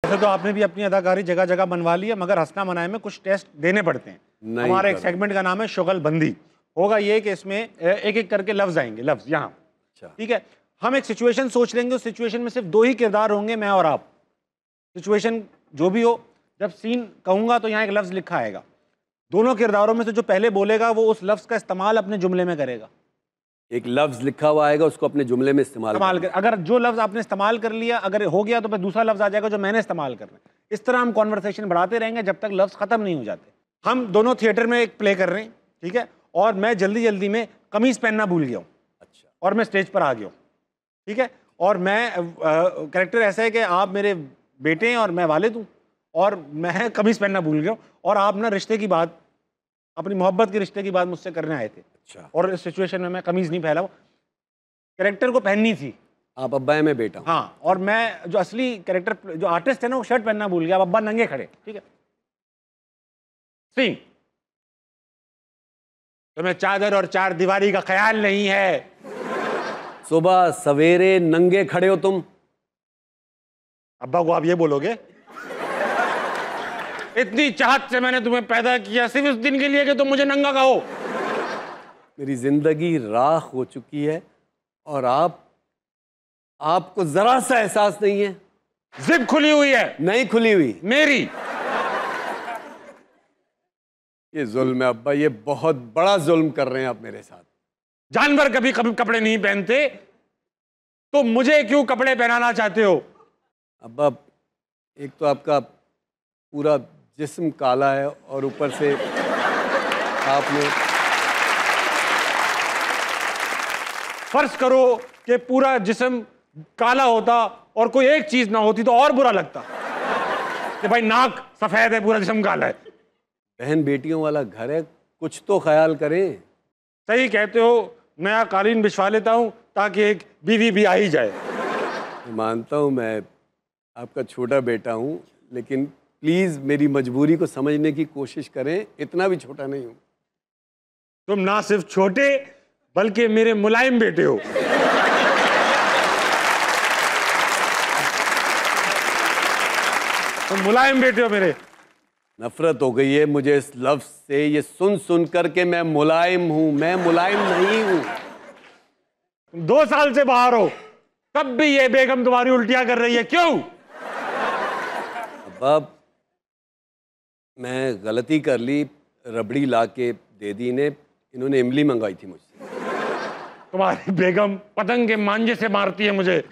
वैसे तो आपने भी अपनी अदाकारी जगह जगह बनवा ली है, मगर हंसना मनाए में कुछ टेस्ट देने पड़ते हैं। हमारा एक सेगमेंट का नाम है शुगलबंदी। होगा ये कि इसमें एक एक करके लफ्ज आएंगे, लफ्ज यहाँ, ठीक है। हम एक सिचुएशन सोच लेंगे, उस सिचुएशन में सिर्फ दो ही किरदार होंगे, मैं और आप। सिचुएशन जो भी हो, जब सीन कहूंगा तो यहाँ एक लफ्ज लिखा आएगा। दोनों किरदारों में से जो पहले बोलेगा वो उस लफ्ज का इस्तेमाल अपने जुमले में करेगा। एक लफ्ज लिखा हुआ आएगा, उसको अपने जुमले में इस्तेमाल कर। अगर जो लफ्ज आपने इस्तेमाल कर लिया, अगर हो गया तो फिर दूसरा लफ्ज आ जाएगा जो मैंने इस्तेमाल करना है। इस तरह हम कॉन्वर्सेशन बढ़ाते रहेंगे जब तक लफ्ज खत्म नहीं हो जाते। हम दोनों थिएटर में एक प्ले कर रहे हैं, ठीक है, और मैं जल्दी जल्दी में कमीज पहनना भूल गया हूँ। अच्छा। और मैं स्टेज पर आ गया हूँ, ठीक है, और मैं कैरेक्टर ऐसा है कि आप मेरे बेटे हैं और मैं वालिद हूँ, और मैं कमीज पहनना भूल गया हूँ, और आप ना रिश्ते की बात, अपनी मोहब्बत के रिश्ते की बात मुझसे करने आए थे। अच्छा। और इस सिचुएशन में मैं कमीज नहीं पहना, कैरेक्टर को पहननी थी। आप अब्बा है, मैं बेटा हूं। हाँ, और मैं जो असली कैरेक्टर, जो आर्टिस्ट है ना, वो शर्ट पहनना भूल गया। अब अब्बा नंगे खड़े, ठीक है। सीन, तुम्हें चादर और चार दीवारी का ख्याल नहीं है। सुबह सवेरे नंगे खड़े हो तुम। अब्बा को आप ये बोलोगे? इतनी चाहत से मैंने तुम्हें पैदा किया सिर्फ इस दिन के लिए कि तुम मुझे नंगा कहो। मेरी जिंदगी राख हो चुकी है और आपको जरा सा एहसास नहीं है। जिप खुली हुई है। नहीं खुली हुई मेरी। ये जुल्म है अब्बा, ये बहुत बड़ा जुल्म कर रहे हैं आप मेरे साथ। जानवर कभी कपड़े नहीं पहनते, तो मुझे क्यों कपड़े पहनाना चाहते हो? अब्बा, एक तो आपका पूरा जिस्म काला है और ऊपर से आपने, फर्ज करो कि पूरा जिस्म काला होता और कोई एक चीज ना होती तो और बुरा लगता कि भाई नाक सफेद है, पूरा जिस्म काला है। बहन बेटियों वाला घर है, कुछ तो ख्याल करें। सही कहते हो, नया कालीन बिछवा लेता हूं ताकि एक बीवी भी आ ही जाए। मानता हूं मैं आपका छोटा बेटा हूं, लेकिन प्लीज मेरी मजबूरी को समझने की कोशिश करें। इतना भी छोटा नहीं हूं। तुम ना सिर्फ छोटे बल्कि मेरे मुलायम बेटे हो। तुम मुलायम बेटे हो मेरे। नफरत हो गई है मुझे इस लफ्ज से, ये सुन सुन करके। मैं मुलायम हूं, मैं मुलायम नहीं हूं। तुम 2 साल से बाहर हो, तब भी ये बेगम तुम्हारी उल्टियां कर रही है, क्यों? अब मैं गलती कर ली, रबड़ी ला के दे दी इन्हें, इन्होंने इमली मंगाई थी मुझसे। तुम्हारी बेगम पतंग के मांझे से मारती है मुझे।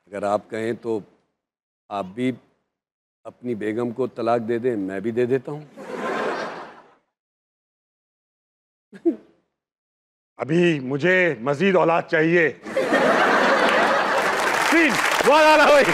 अगर आप कहें तो आप भी अपनी बेगम को तलाक दे दें, मैं भी दे देता हूं। अभी मुझे मजीद औलाद चाहिए। बहुत आला भाई।